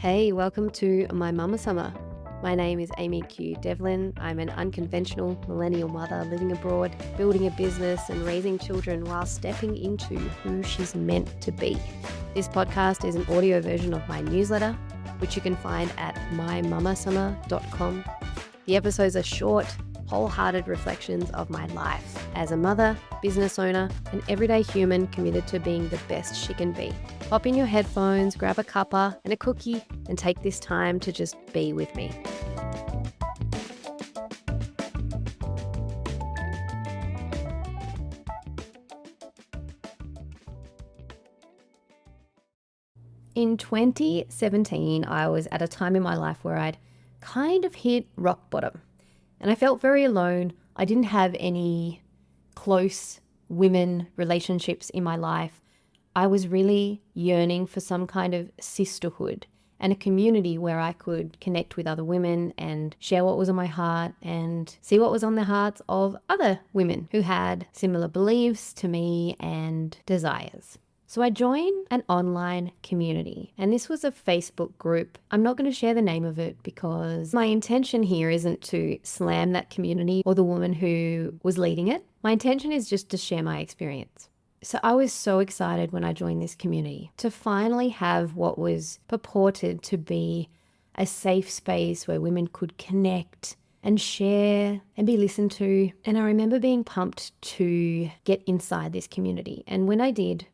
Hey, welcome to My Mama Summer. My name is Aimee Q Devlin. I'm an unconventional millennial mother living abroad, building a business and raising children while stepping into who she's meant to be. This podcast is an audio version of my newsletter, which you can find at mymamasummer.com. The episodes are short, wholehearted reflections of my life as a mother, business owner, and everyday human committed to being the best she can be. Pop in your headphones, grab a cuppa and a cookie, and take this time to just be with me. In 2017, I was at a time in my life where I'd kind of hit rock bottom, and I felt very alone. I didn't have any close women relationships in my life. I was really yearning for some kind of sisterhood and a community where I could connect with other women and share what was on my heart and see what was on the hearts of other women who had similar beliefs to me and desires. So I joined an online community, and this was a Facebook group. I'm not going to share the name of it because my intention here isn't to slam that community or the woman who was leading it. My intention is just to share my experience. So I was so excited when I joined this community to finally have what was purported to be a safe space where women could connect and share and be listened to. And I remember being pumped to get inside this community. And when I did,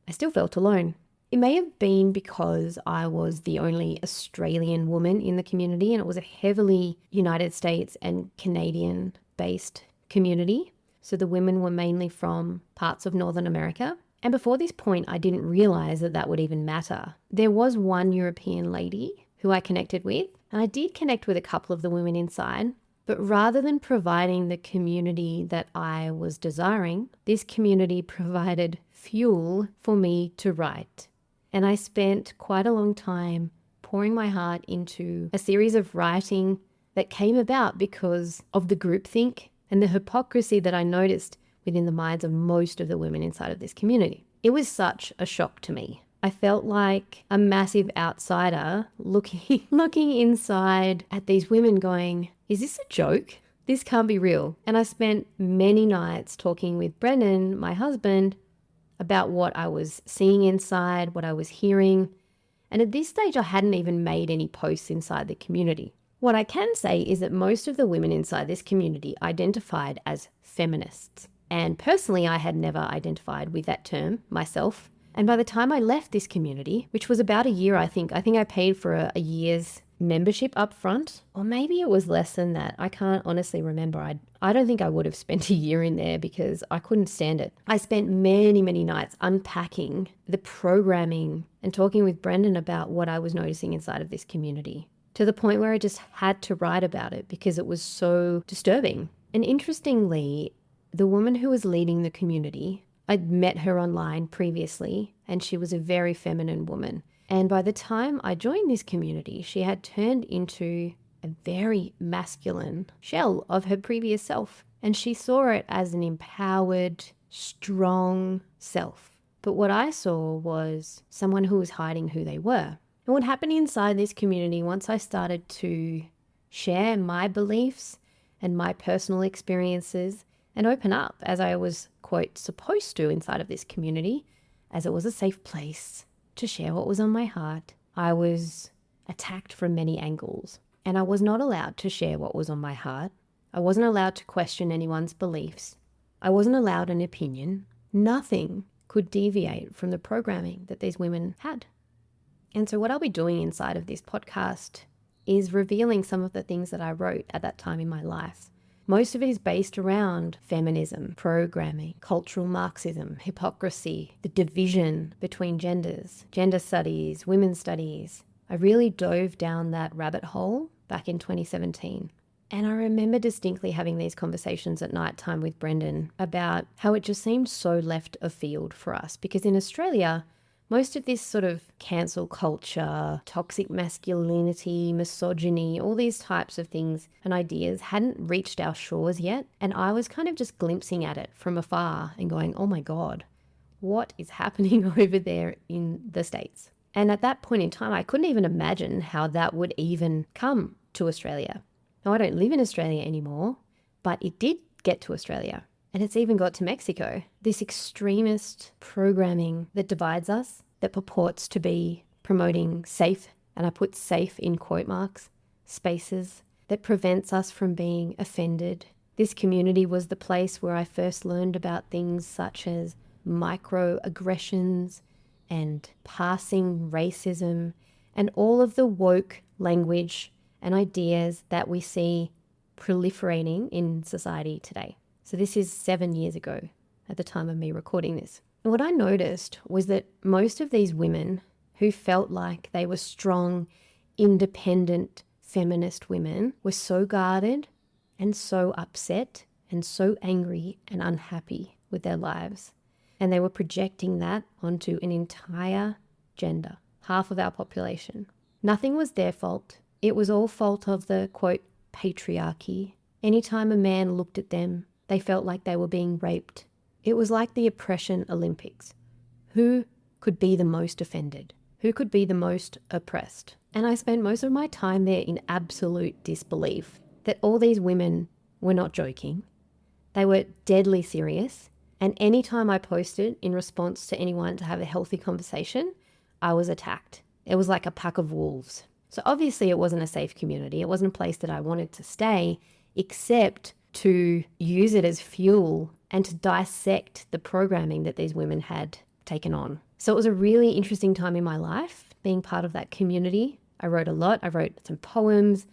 I still felt alone. It may have been because I was the only Australian woman in the community, and it was a heavily United States and Canadian based community. So the women were mainly from parts of Northern America. And before this point, I didn't realize that that would even matter. There was one European lady who I connected with, and I did connect with a couple of the women inside. But rather than providing the community that I was desiring, this community provided fuel for me to write. And I spent quite a long time pouring my heart into a series of writing that came about because of the groupthink and the hypocrisy that I noticed within the minds of most of the women inside of this community. It was such a shock to me. I felt like a massive outsider looking inside at these women going, is this a joke? This can't be real. And I spent many nights talking with Brendan, my husband, about what I was seeing inside, what I was hearing. And at this stage, I hadn't even made any posts inside the community. What I can say is that most of the women inside this community identified as feminists. And personally, I had never identified with that term myself. And by the time I left this community, which was about a year, I think I paid for a year's membership up front, or maybe it was less than that. I can't honestly remember. I don't think I would have spent a year in there because I couldn't stand it. I spent many, many nights unpacking the programming and talking with Brendan about what I was noticing inside of this community, to the point where I just had to write about it because it was so disturbing. And interestingly, the woman who was leading the community, I'd met her online previously, and she was a very feminine woman. And by the time I joined this community, she had turned into a very masculine shell of her previous self. And she saw it as an empowered, strong self. But what I saw was someone who was hiding who they were. And what happened inside this community, once I started to share my beliefs and my personal experiences and open up, as I was, quote, supposed to inside of this community, as it was a safe place to share what was on my heart, I was attacked from many angles. And I was not allowed to share what was on my heart. I wasn't allowed to question anyone's beliefs. I wasn't allowed an opinion. Nothing could deviate from the programming that these women had. And so what I'll be doing inside of this podcast is revealing some of the things that I wrote at that time in my life. Most of it is based around feminism, programming, cultural Marxism, hypocrisy, the division between genders, gender studies, women's studies. I really dove down that rabbit hole back in 2017. And I remember distinctly having these conversations at night time with Brendan about how it just seemed so left of field for us, because in Australia, most of this sort of cancel culture, toxic masculinity, misogyny, all these types of things and ideas hadn't reached our shores yet. And I was kind of just glimpsing at it from afar and going, oh my God, what is happening over there in the States? And at that point in time, I couldn't even imagine how that would even come to Australia. Now, I don't live in Australia anymore, but it did get to Australia. And it's even got to Mexico. This extremist programming that divides us, that purports to be promoting safe, and I put safe in quote marks, spaces, that prevents us from being offended. This community was the place where I first learned about things such as microaggressions and passing racism and all of the woke language and ideas that we see proliferating in society today. So this is 7 years ago at the time of me recording this. And what I noticed was that most of these women who felt like they were strong, independent, feminist women were so guarded and so upset and so angry and unhappy with their lives. And they were projecting that onto an entire gender, half of our population. Nothing was their fault. It was all fault of the, quote, patriarchy. Anytime a man looked at them, they felt like they were being raped. It was like the oppression Olympics. Who could be the most offended? Who could be the most oppressed? And I spent most of my time there in absolute disbelief that all these women were not joking. They were deadly serious. And anytime I posted in response to anyone to have a healthy conversation, I was attacked. It was like a pack of wolves. So obviously it wasn't a safe community. It wasn't a place that I wanted to stay, except to use it as fuel and to dissect the programming that these women had taken on. So it was a really interesting time in my life being part of that community. I wrote a lot. I wrote some poems.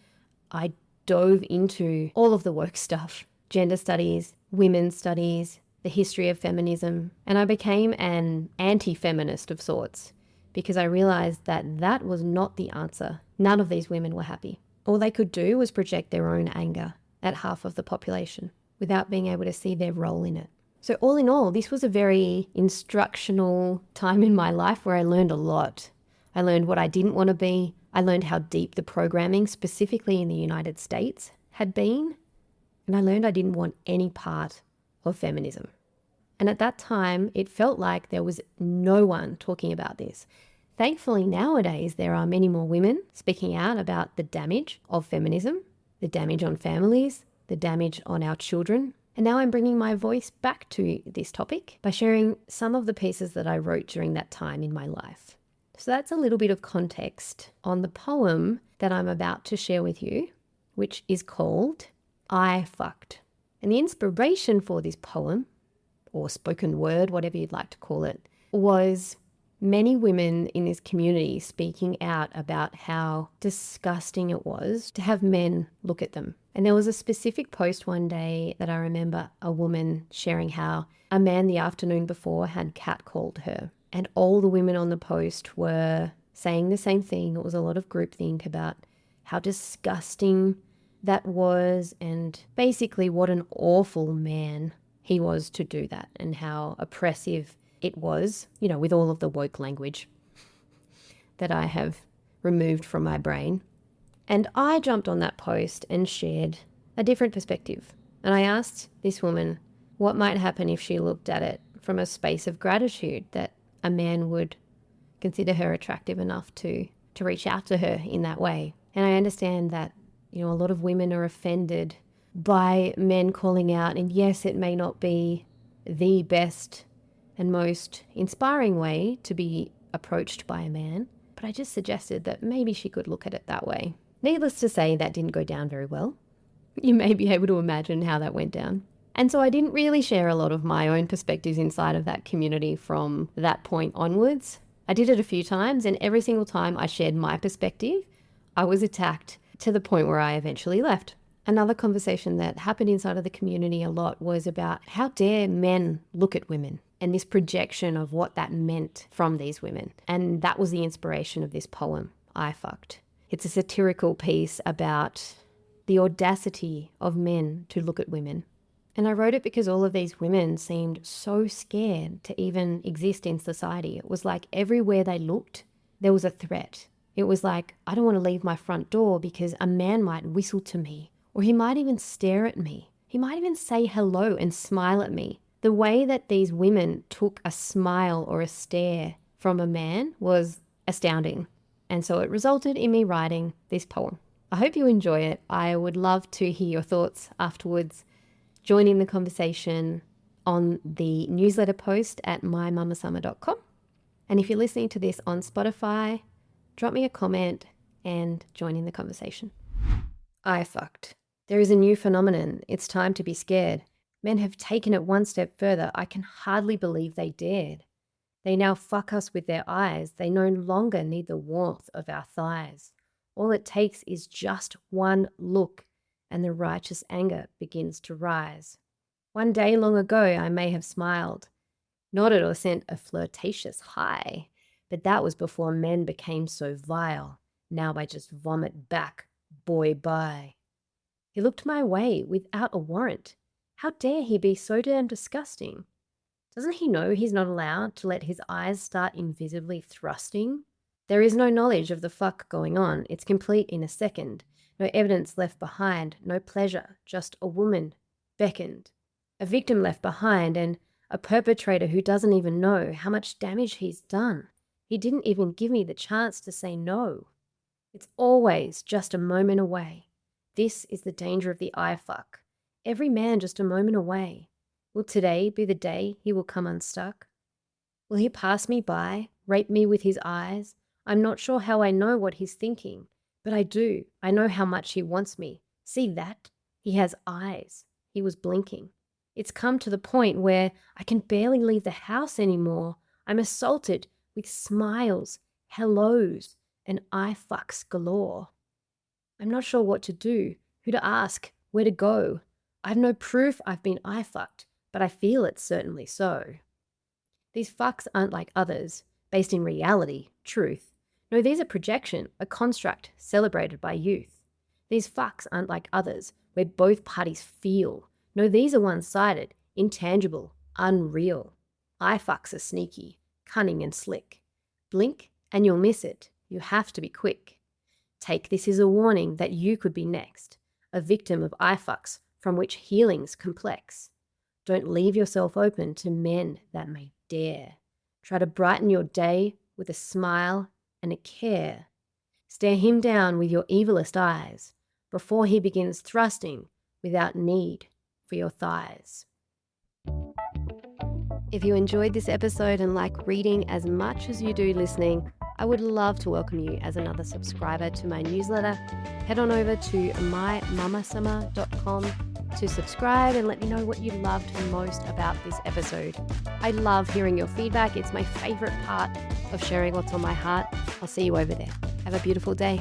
I dove into all of the work stuff, gender studies, women's studies, the history of feminism, and I became an anti-feminist of sorts because I realized that that was not the answer. None of these women were happy. All they could do was project their own anger at half of the population without being able to see their role in it. So all in all, this was a very instructional time in my life where I learned a lot. I learned what I didn't want to be. I learned how deep the programming, specifically in the United States, had been. And I learned I didn't want any part of feminism. And at that time, it felt like there was no one talking about this. Thankfully, nowadays, there are many more women speaking out about the damage of feminism, the damage on families, the damage on our children. And now I'm bringing my voice back to this topic by sharing some of the pieces that I wrote during that time in my life. So that's a little bit of context on the poem that I'm about to share with you, which is called I Fucked. And the inspiration for this poem, or spoken word, whatever you'd like to call it, was many women in this community speaking out about how disgusting it was to have men look at them. And there was a specific post one day that I remember a woman sharing how a man the afternoon before had catcalled her. And all the women on the post were saying the same thing. It was a lot of groupthink about how disgusting that was and basically what an awful man he was to do that and how oppressive it was, you know, with all of the woke language that I have removed from my brain. And I jumped on that post and shared a different perspective. And I asked this woman what might happen if she looked at it from a space of gratitude, that a man would consider her attractive enough to reach out to her in that way. And I understand that, you know, a lot of women are offended by men calling out, and yes, it may not be the best and most inspiring way to be approached by a man, but I just suggested that maybe she could look at it that way. Needless to say, that didn't go down very well. You may be able to imagine how that went down. And so I didn't really share a lot of my own perspectives inside of that community from that point onwards. I did it a few times, and every single time I shared my perspective, I was attacked to the point where I eventually left. Another conversation that happened inside of the community a lot was about how dare men look at women and this projection of what that meant from these women. And that was the inspiration of this poem, I Fucked. It's a satirical piece about the audacity of men to look at women. And I wrote it because all of these women seemed so scared to even exist in society. It was like everywhere they looked, there was a threat. It was like, I don't want to leave my front door because a man might whistle to me, or he might even stare at me. He might even say hello and smile at me. The way that these women took a smile or a stare from a man was astounding. And so it resulted in me writing this poem. I hope you enjoy it. I would love to hear your thoughts afterwards. Join in the conversation on the newsletter post at mymamasummer.com. And if you're listening to this on Spotify, drop me a comment and join in the conversation. I fucked. There is a new phenomenon. It's time to be scared. Men have taken it one step further. I can hardly believe they dared. They now fuck us with their eyes. They no longer need the warmth of our thighs. All it takes is just one look, and the righteous anger begins to rise. One day long ago, I may have smiled, nodded or sent a flirtatious hi, but that was before men became so vile. Now I just vomit back, boy, bye. He looked my way without a warrant. How dare he be so damn disgusting? Doesn't he know he's not allowed to let his eyes start invisibly thrusting? There is no knowledge of the fuck going on. It's complete in a second. No evidence left behind, no pleasure, just a woman beckoned. A victim left behind and a perpetrator who doesn't even know how much damage he's done. He didn't even give me the chance to say no. It's always just a moment away. This is the danger of the eye fuck. Every man just a moment away. Will today be the day he will come unstuck? Will he pass me by, rape me with his eyes? I'm not sure how I know what he's thinking, but I do. I know how much he wants me. See that? He has eyes. He was blinking. It's come to the point where I can barely leave the house anymore. I'm assaulted with smiles, hellos, and eye fucks galore. I'm not sure what to do, who to ask, where to go. I've no proof I've been eye fucked, but I feel it's certainly so. These fucks aren't like others, based in reality, truth. No, these are projection, a construct celebrated by youth. These fucks aren't like others, where both parties feel. No, these are one-sided, intangible, unreal. Eye fucks are sneaky, cunning and slick. Blink and you'll miss it. You have to be quick. Take this as a warning that you could be next, a victim of eye fucks from which healing's complex. Don't leave yourself open to men that may dare. Try to brighten your day with a smile and a care. Stare him down with your evilest eyes before he begins thrusting without need for your thighs. If you enjoyed this episode and like reading as much as you do listening, I would love to welcome you as another subscriber to my newsletter. Head on over to mymamasummer.com to subscribe and let me know what you loved most about this episode. I love hearing your feedback. It's my favorite part of sharing what's on my heart. I'll see you over there. Have a beautiful day.